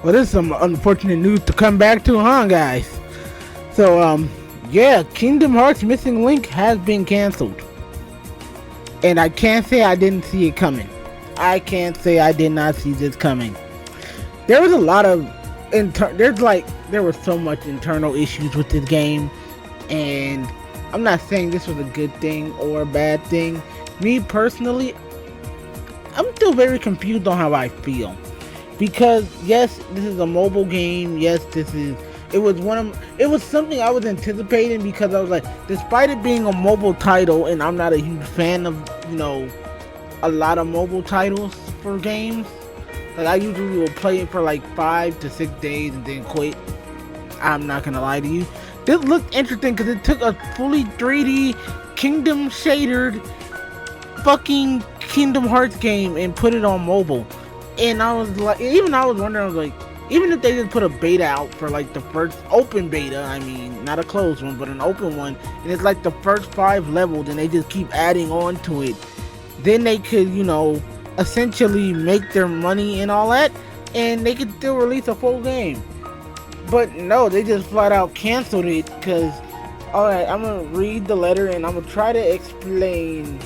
Well, this is some unfortunate news to come back to, huh, guys? So, yeah, Kingdom Hearts Missing Link has been canceled. And I can't say I didn't see it coming. I can't say I did not see this coming. There was a lot of there was so much internal issues with this game, and I'm not saying this was a good thing or a bad thing. Me personally, I'm still very confused on how I feel. Because yes, this is a mobile game. Yes, it was something I was anticipating, because I was like, despite it being a mobile title, and I'm not a huge fan of, a lot of mobile titles for games. Like, I usually will play it for like 5 to 6 days and then quit. I'm not gonna lie to you. This looked interesting because it took a fully 3D Kingdom shadered fucking Kingdom Hearts game and put it on mobile. And I was wondering, I was like, even if they just put a beta out for like the first open beta, I mean, not a closed one, but an open one, and it's like the first 5 levels, and they just keep adding on to it, then they could, essentially make their money and all that, and they could still release a full game. But no, they just flat out canceled it, because, alright, I'm gonna read the letter and I'm gonna try to explain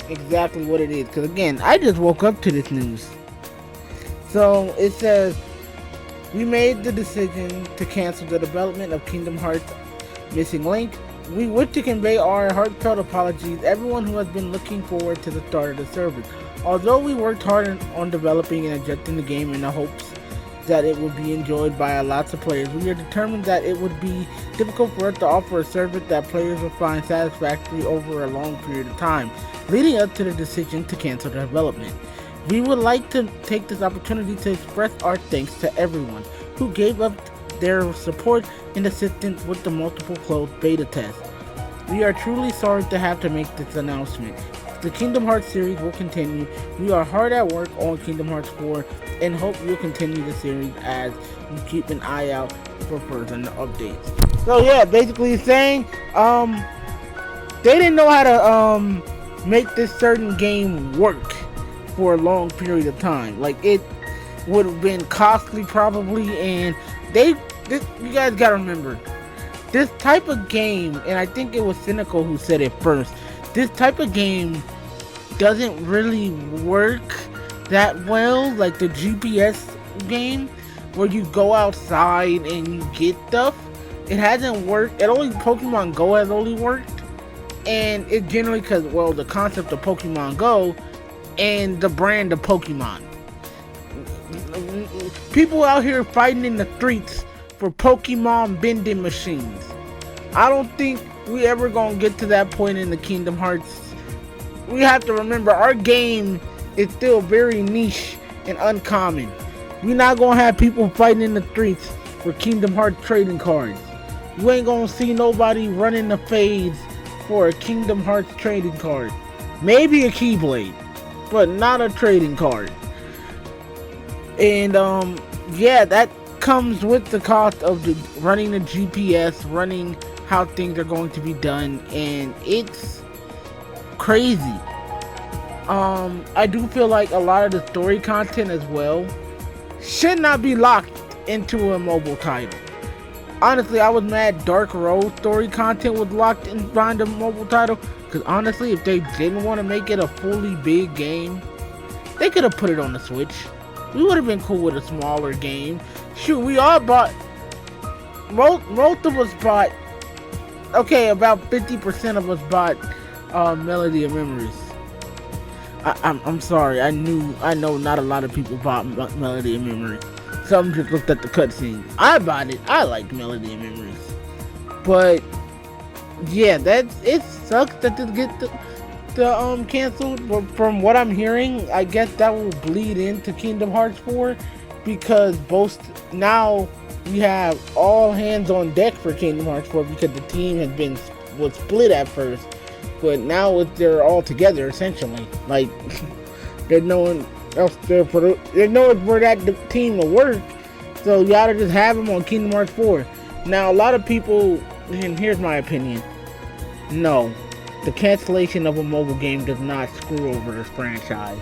exactly what it is, because again, I just woke up to this news. So it says, we made the decision to cancel the development of Kingdom Hearts Missing Link. We wish to convey our heartfelt apologies to everyone who has been looking forward to the start of the service. Although we worked hard on developing and adjusting the game in the hopes that it would be enjoyed by lots of players, we are determined that it would be difficult for us to offer a service that players will find satisfactory over a long period of time, leading us to the decision to cancel the development. We would like to take this opportunity to express our thanks to everyone who gave up their support and assistance with the multiple closed beta tests. We are truly sorry to have to make this announcement. The Kingdom Hearts series will continue. We are hard at work on Kingdom Hearts 4 and hope you'll continue the series as you keep an eye out for further updates. So yeah, basically saying they didn't know how to make this certain game work for a long period of time. Like, it would have been costly probably, and you guys gotta remember, this type of game, and I think it was Cynical who said it first, this type of game doesn't really work that well, like the GPS game where you go outside and you get stuff. It hasn't worked. Pokemon Go has only worked, and it generally, because, well, the concept of Pokemon Go and the brand of Pokemon. People out here fighting in the streets for Pokemon vending machines. I don't think we ever gonna get to that point in the Kingdom Hearts. We have to remember, our game is still very niche and uncommon. We're not gonna have people fighting in the streets for Kingdom Hearts trading cards. You ain't gonna see nobody running the fades for a Kingdom Hearts trading card. Maybe a Keyblade, but not a trading card. And yeah, that comes with the cost of running the GPS, running how things are going to be done, and it's crazy. I do feel like a lot of the story content as well should not be locked into a mobile title. Honestly, I was mad Dark Road story content was locked in behind a mobile title, because honestly, if they didn't want to make it a fully big game, they could have put it on the Switch. We would have been cool with a smaller game. Shoot, we all bought, most of us bought, okay, about 50% of us bought Melody of Memories. I'm sorry, I know not a lot of people bought Melody of Memories. Some just looked at the cutscene. I bought it. I like Melody of Memories. But yeah, it sucks that this gets canceled. But from what I'm hearing, I guess that will bleed into Kingdom Hearts 4, because now we have all hands on deck for Kingdom Hearts 4, because the team was split at first, but now they're all together essentially. Like, there's no one else there there's no one for that team to work, so you oughta just have them on Kingdom Hearts 4. Now, a lot of people, and here's my opinion, no, the cancellation of a mobile game does not screw over this franchise.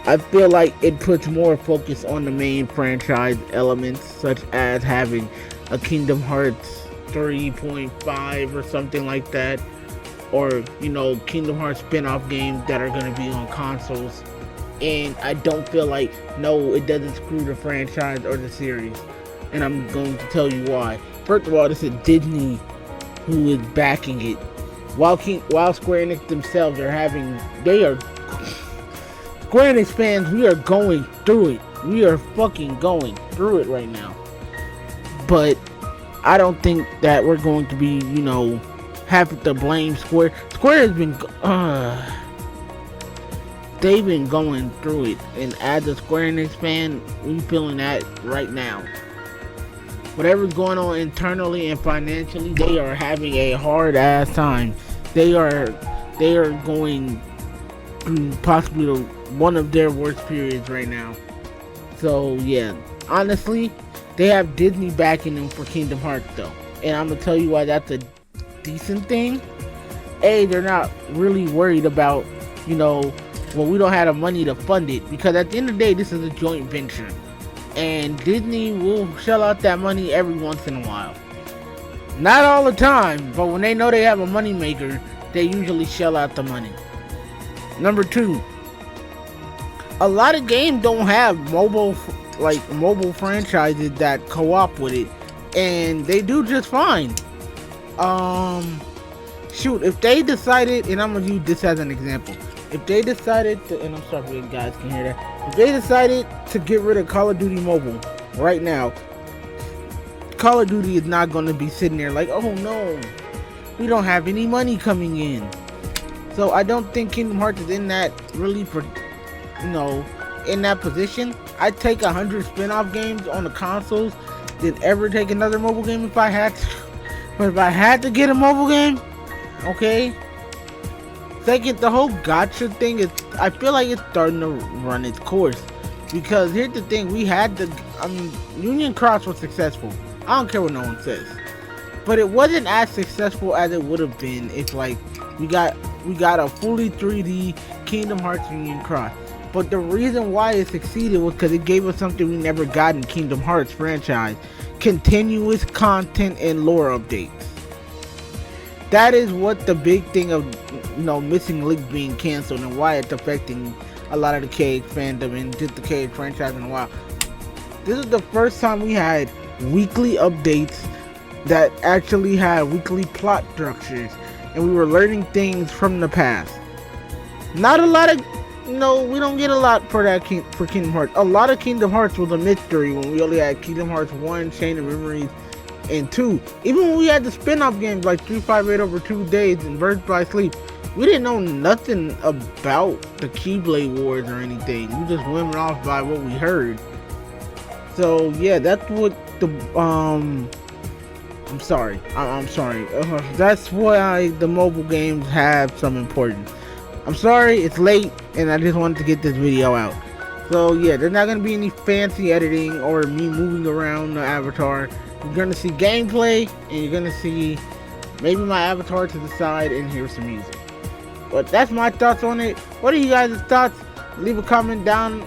I feel like it puts more focus on the main franchise elements, such as having a Kingdom Hearts 3.5 or something like that, or Kingdom Hearts spin-off games that are going to be on consoles. And I don't feel like, no, it doesn't screw the franchise or the series, and I'm going to tell you why. First of all, this is Disney who is backing it, while Square Enix themselves are Square Enix fans, we are going through it. We are fucking going through it right now. But I don't think that we're going to be, have to blame Square. Square has been, they've been going through it. And as a Square Enix fan, we feeling that right now. Whatever's going on internally and financially, they are having a hard ass time. They are going through possibly one of their worst periods right now. So yeah, honestly, they have Disney backing them for Kingdom Hearts though, and I'm gonna tell you why that's a decent thing. They're not really worried about, we don't have the money to fund it, because at the end of the day, this is a joint venture, and Disney will shell out that money every once in a while. Not all the time, but when they know they have a money maker, they usually shell out the money. Number 2, a lot of games don't have mobile franchises that co-op with it, and they do just fine. If they decided, and I'm gonna use this as an example, if they decided to, and I'm sorry if you guys can hear that, if they decided to get rid of Call of Duty Mobile right now, Call of Duty is not gonna be sitting there like, oh no, we don't have any money coming in. So I don't think Kingdom Hearts is in that in that position. I'd take 100 spin-off games on the consoles than ever take another mobile game if I had to. But if I had to get a mobile game, okay. Second, the whole gacha thing I feel like it's starting to run its course. Because here's the thing, Union Cross was successful. I don't care what no one says. But it wasn't as successful as it would have been if we got a fully 3D Kingdom Hearts Union Cross. But the reason why it succeeded was because it gave us something we never got in Kingdom Hearts franchise: continuous content and lore updates. That is what the big thing of Missing Link being canceled and why it's affecting a lot of the KH fandom and just the KH franchise in a while. This is the first time we had weekly updates that actually had weekly plot structures, and we were learning things from the past. Not a lot of, we don't get a lot for that for Kingdom Hearts. A lot of Kingdom Hearts was a mystery when we only had Kingdom Hearts 1, Chain of Memories, and 2. Even when we had the spin-off games like 358 Over 2 Days and Birds by Sleep, we didn't know nothing about the Keyblade Wars or anything. We just went off by what we heard. So yeah, that's what the I'm sorry. That's why the mobile games have some importance. I'm sorry, it's late, and I just wanted to get this video out. So yeah, there's not gonna be any fancy editing or me moving around the avatar. You're gonna see gameplay, and you're gonna see maybe my avatar to the side, and hear some music. But that's my thoughts on it. What are you guys' thoughts? Leave a comment down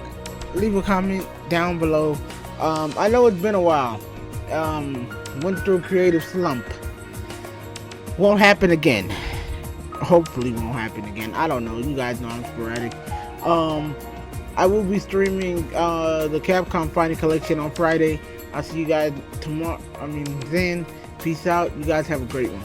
below. I know it's been a while. Went through a creative slump. Won't happen again. Hopefully won't happen again. I don't know. You guys know I'm sporadic. I will be streaming the Capcom Fighting Collection on Friday. I'll see you guys tomorrow. Then. Peace out. You guys have a great one.